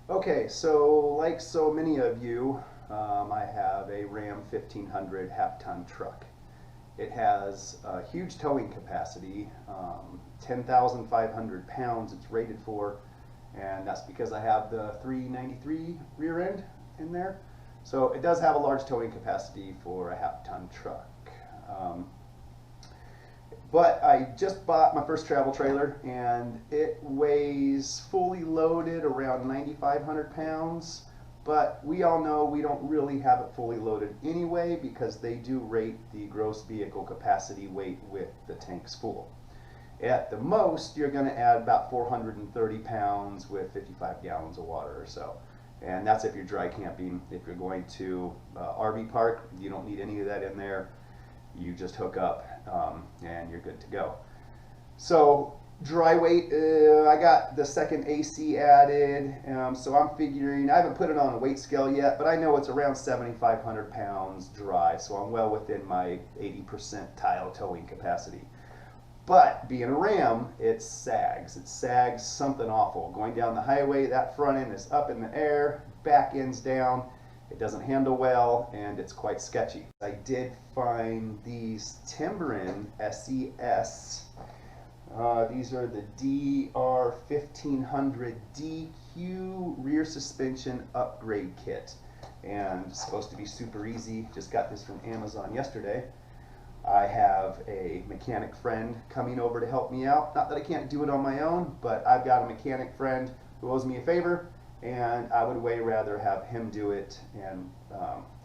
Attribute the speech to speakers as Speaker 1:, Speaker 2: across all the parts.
Speaker 1: Okay, so like so many of you, I have a Ram 1500 half-ton truck. It has a huge towing capacity, 10,500 pounds it's rated for, and that's because I have the 393 rear end in there. So it does have a large towing capacity for a half-ton truck. But I just bought my first travel trailer, and it weighs fully loaded around 9,500 pounds. But we all know we don't really have it fully loaded anyway, because they do rate the gross vehicle capacity weight with the tanks full. At the most, you're going to add about 430 pounds with 55 gallons of water or so. And that's if you're dry camping. If you're going to RV park, you don't need any of that in there. You just hook up and you're good to go. So dry weight, I got the second AC added, so I'm figuring, I haven't put it on a weight scale yet, but I know it's around 7,500 pounds dry, so I'm well within my 80 percentile towing capacity. But being a Ram, it sags something awful. Going down the highway, that front end is up in the air, back end's down. It doesn't handle well, and it's quite sketchy. I did find these Timbren SES. These are the DR1500 DQ rear suspension upgrade kit. And it's supposed to be super easy. Just got this from Amazon yesterday. I have a mechanic friend coming over to help me out. Not that I can't do it on my own, but I've got a mechanic friend who owes me a favor, and I would way rather have him do it, and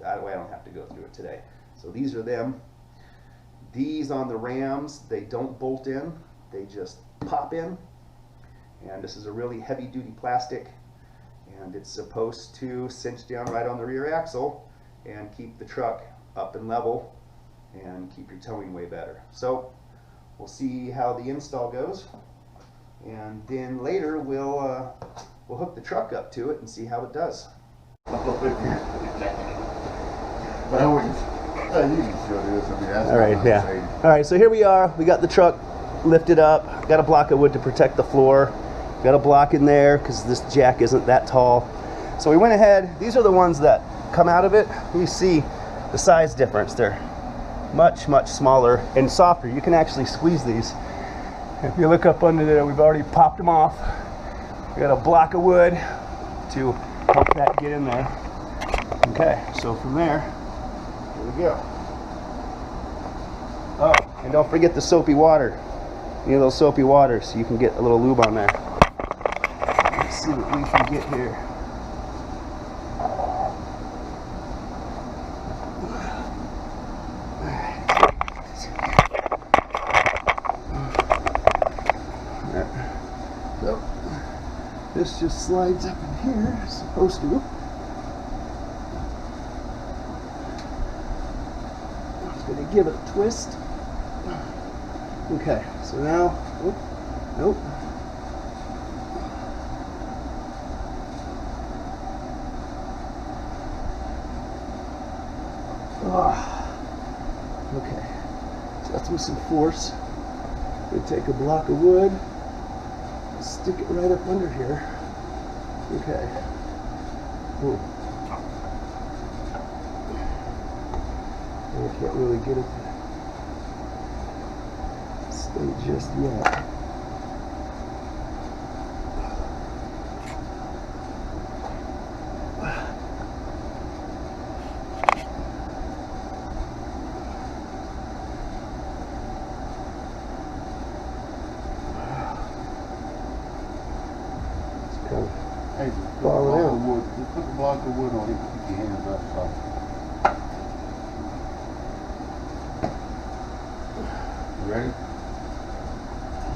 Speaker 1: that way I don't have to go through it today. So these are them. These on the Rams, they don't bolt in, they just pop in. And this is a really heavy duty plastic, and it's supposed to cinch down right on the rear axle and keep the truck up and level and keep your towing way better. So we'll see how the install goes, and then later we'll hook the truck up to it and see how it does.
Speaker 2: All
Speaker 1: right, yeah. All right, so here we are. We got the truck lifted up. Got a block of wood to protect the floor. Got a block in there because this jack isn't that tall. So we went ahead. These are the ones that come out of it. You see the size difference. They're much, much smaller and softer. You can actually squeeze these. If you look up under there, we've already popped them off. We got a block of wood to help that get in there. Okay, so from there, here we go. Oh, and don't forget the soapy water. You know those soapy waters, so you can get a little lube on there. Let's see what we can get here. So this just slides up in here, it's supposed to. Just gonna give it a twist. Okay, so now, nope. Okay, so that's with some force. We take a block of wood, stick it right up under here. Okay. Ooh. I can't really get it to stay just yet.
Speaker 2: Hey, put a block of wood on it, keep your hands up soft. You ready?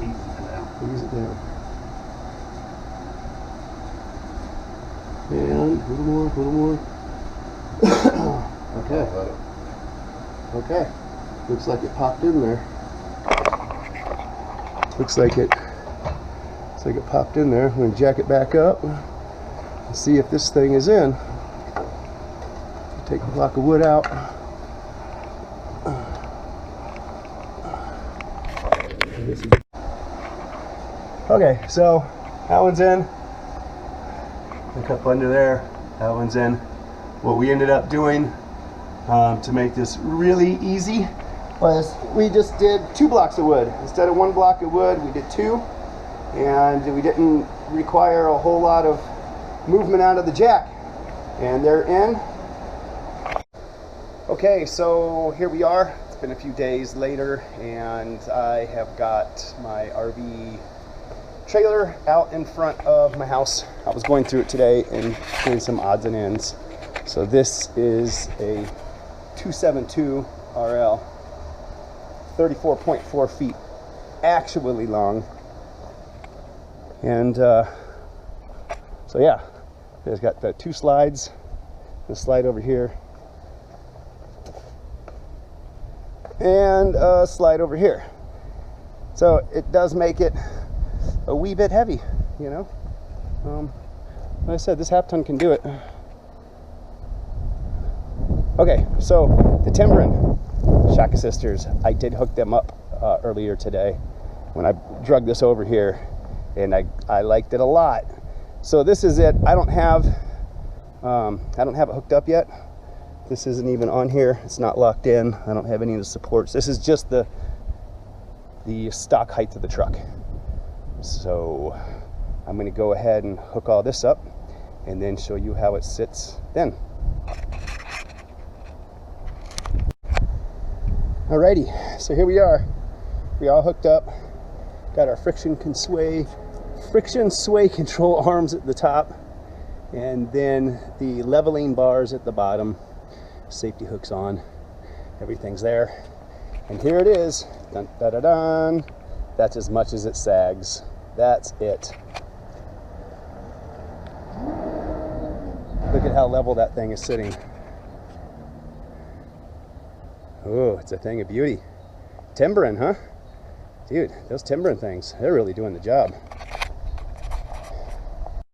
Speaker 1: Ease it down. And a little more. Okay. Okay. Looks like it popped in there. Looks like it popped in there. I'm going to jack it back up and see if this thing is in. Take the block of wood out. Okay, so that one's in. Look up under there, that one's in. What we ended up doing to make this really easy was we just did 2 blocks of wood. Instead of 1 block of wood, we did 2, and we didn't require a whole lot of movement out of the jack. And they're in. Okay, so here we are. It's been a few days later, and I have got my RV trailer out in front of my house. I was going through it today and doing some odds and ends. So this is a 272 RL, 34.4 feet actually long. And so yeah, there's got the 2 slides, the slide over here, and a slide over here. So it does make it a wee bit heavy, you know. Like I said, this half ton can do it. Okay, so the Timbren shock assisters, I did hook them up earlier today when I drug this over here, and I liked it a lot. So this is it. I don't have it hooked up yet. This isn't even on here. It's not locked in. I don't have any of the supports. This is just the stock height of the truck. So I'm going to go ahead and hook all this up and then show you how it sits then. Alrighty, so here we are. We all hooked up. Got our friction sway control arms at the top, and then the leveling bars at the bottom. Safety hooks on. Everything's there. And here it is. Dun, da, da, dun. That's as much as it sags. That's it. Look at how level that thing is sitting. Oh, it's a thing of beauty. Timbren, huh? Dude, those Timbren things, they're really doing the job.